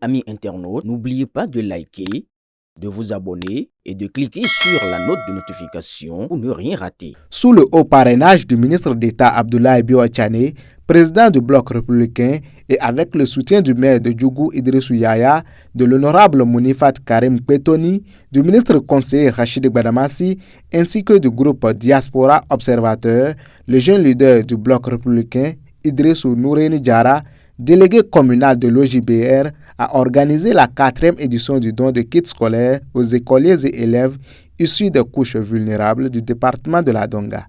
Amis internautes, n'oubliez pas de liker, de vous abonner et de cliquer sur la note de notification pour ne rien rater. Sous le haut parrainage du ministre d'État Abdoulaye Bio-Achane, président du bloc républicain, et avec le soutien du maire de Djougou Idrissou Yaya, de l'honorable Mounifat Karim Petoni, du ministre conseiller Rachid Gbadamassi, ainsi que du groupe Diaspora Observateur, le jeune leader du bloc républicain, Idrissou Noureni Diarra, délégué communal de l'OJBR, a organisé la 4e édition du don de kits scolaires aux écoliers et élèves issus des couches vulnérables du département de la Donga.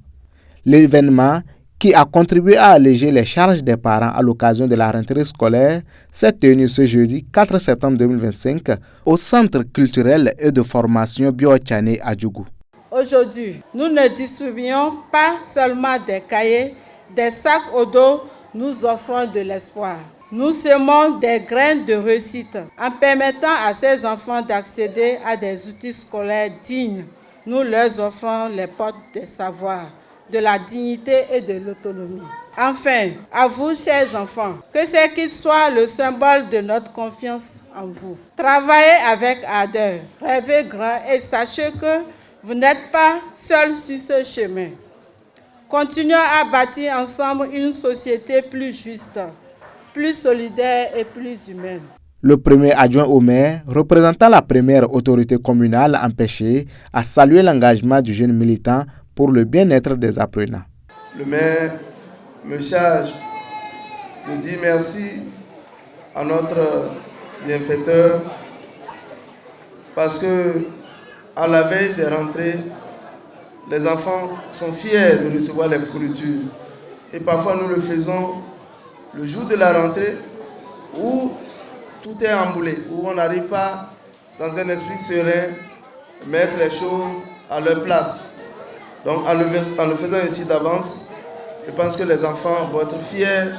L'événement, qui a contribué à alléger les charges des parents à l'occasion de la rentrée scolaire, s'est tenu ce jeudi 4 septembre 2025 au Centre culturel et de formation Bio-Achane à Djougou. Aujourd'hui, nous ne distribuons pas seulement des cahiers, des sacs au dos, nous offrons de l'espoir. Nous semons des graines de réussite en permettant à ces enfants d'accéder à des outils scolaires dignes. Nous leur offrons les portes des savoirs, de la dignité et de l'autonomie. Enfin, à vous, chers enfants, que ces kits soient le symbole de notre confiance en vous. Travaillez avec ardeur, rêvez grand et sachez que vous n'êtes pas seuls sur ce chemin. Continuons à bâtir ensemble une société plus juste, plus solidaire et plus humaine. Le premier adjoint au maire, représentant la première autorité communale empêchée, a salué l'engagement du jeune militant pour le bien-être des apprenants. Le maire me charge de dire merci à notre bienfaiteur parce que à la veille des rentrées, les enfants sont fiers de recevoir les fournitures. Et parfois nous le faisons le jour de la rentrée où tout est emboulé, où on n'arrive pas dans un esprit serein mettre les choses à leur place. Donc en le faisant ainsi d'avance, je pense que les enfants vont être fiers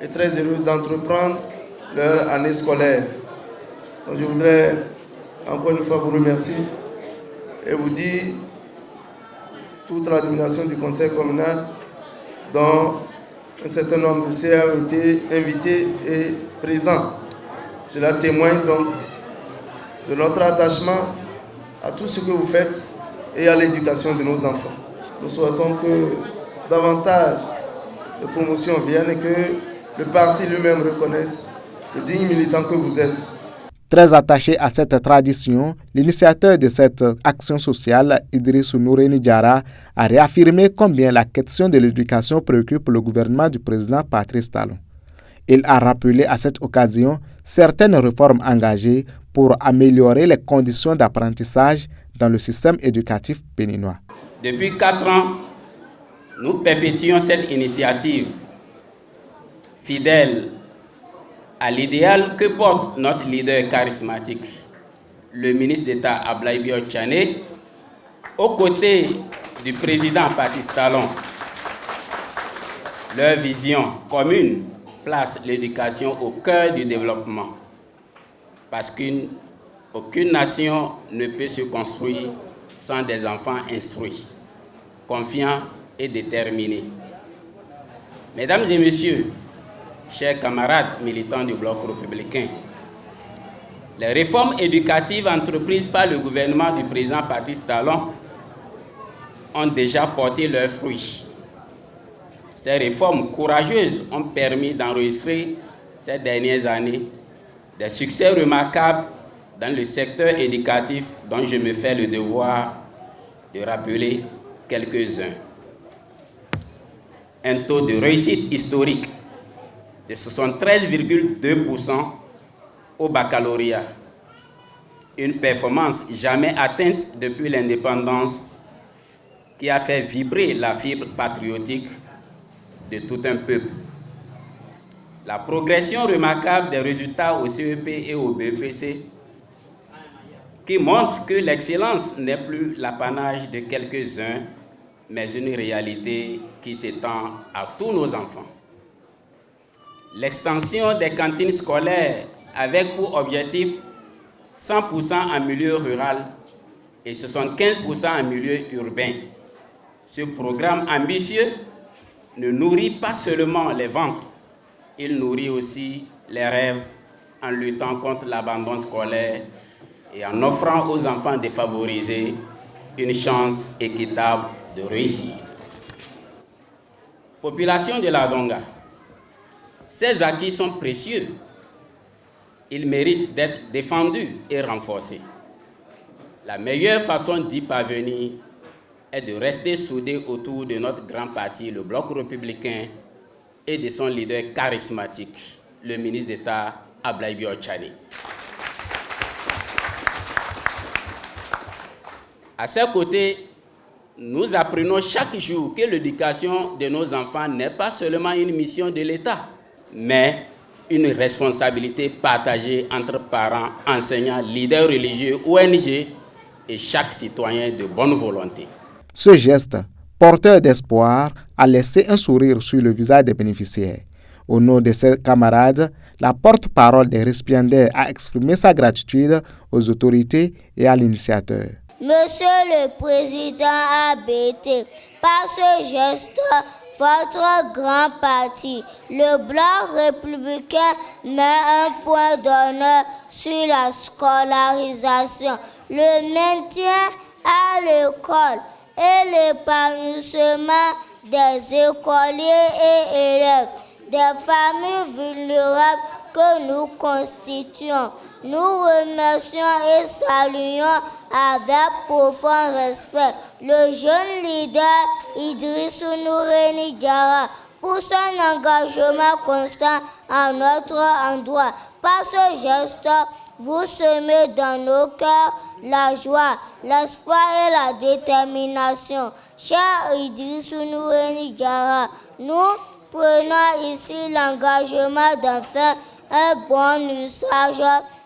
et très heureux d'entreprendre leur année scolaire. Donc je voudrais encore une fois vous remercier et vous dire toute l'administration du conseil communal dont un certain nombre de CA ont été invités et présents. Cela témoigne donc de notre attachement à tout ce que vous faites et à l'éducation de nos enfants. Nous souhaitons que davantage de promotions viennent et que le parti lui-même reconnaisse le digne militant que vous êtes. Très attaché à cette tradition, l'initiateur de cette action sociale, Idrissou Noureni Diarra, a réaffirmé combien la question de l'éducation préoccupe le gouvernement du président Patrice Talon. Il a rappelé à cette occasion certaines réformes engagées pour améliorer les conditions d'apprentissage dans le système éducatif béninois. Depuis 4 ans, nous perpétuons cette initiative fidèle à l'idéal que porte notre leader charismatique, le ministre d'État Abdoulaye Bio-Achane, aux côtés du président Patrice Talon. Leur vision commune place l'éducation au cœur du développement, parce qu'aucune nation ne peut se construire sans des enfants instruits, confiants et déterminés. Mesdames et messieurs, chers camarades militants du bloc républicain, les réformes éducatives entreprises par le gouvernement du président Patrice Talon ont déjà porté leurs fruits. Ces réformes courageuses ont permis d'enregistrer ces dernières années des succès remarquables dans le secteur éducatif dont je me fais le devoir de rappeler quelques-uns. Un taux de réussite historique de 73,2% au baccalauréat, une performance jamais atteinte depuis l'indépendance qui a fait vibrer la fibre patriotique de tout un peuple. La progression remarquable des résultats au CEP et au BEPC qui montre que l'excellence n'est plus l'apanage de quelques-uns, mais une réalité qui s'étend à tous nos enfants. L'extension des cantines scolaires avec pour objectif 100% en milieu rural et 75% en milieu urbain. Ce programme ambitieux ne nourrit pas seulement les ventres, il nourrit aussi les rêves en luttant contre l'abandon scolaire et en offrant aux enfants défavorisés une chance équitable de réussir. Population de la Donga, ces acquis sont précieux. Ils méritent d'être défendus et renforcés. La meilleure façon d'y parvenir est de rester soudés autour de notre grand parti, le Bloc républicain, et de son leader charismatique, le ministre d'État Abdoulaye Bior Tchani. À ses côtés, nous apprenons chaque jour que l'éducation de nos enfants n'est pas seulement une mission de l'État, mais une responsabilité partagée entre parents, enseignants, leaders religieux, ONG et chaque citoyen de bonne volonté. Ce geste, porteur d'espoir, a laissé un sourire sur le visage des bénéficiaires. Au nom de ses camarades, la porte-parole des récipiendaires a exprimé sa gratitude aux autorités et à l'initiateur. Monsieur le Président ABT, par ce geste, votre grand parti, le Bloc républicain, met un point d'honneur sur la scolarisation, le maintien à l'école et l'épanouissement des écoliers et élèves, des familles vulnérables que nous constituons. Nous remercions et saluons avec profond respect le jeune leader Idrissou Nouréni Diarra pour son engagement constant à notre endroit. Par ce geste, vous semez dans nos cœurs la joie, l'espoir et la détermination. Cher Idrissou Nouréni Diarra, nous prenons ici l'engagement d'en faire un bon usage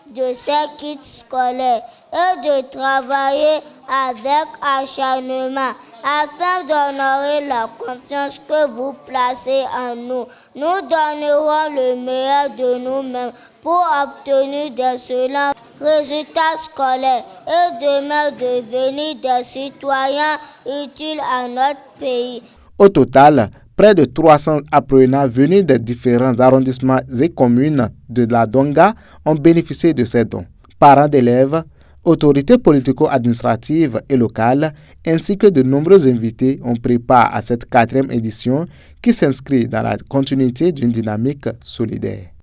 de ces kits scolaires et de travailler avec acharnement afin d'honorer la confiance que vous placez en nous. Nous donnerons le meilleur de nous-mêmes pour obtenir d'excellents résultats scolaires et demain devenir des citoyens utiles à notre pays. Au total, près de 300 apprenants venus des différents arrondissements et communes de la Donga ont bénéficié de ces dons. Parents d'élèves, autorités politico-administratives et locales, ainsi que de nombreux invités ont pris part à cette 4e édition qui s'inscrit dans la continuité d'une dynamique solidaire.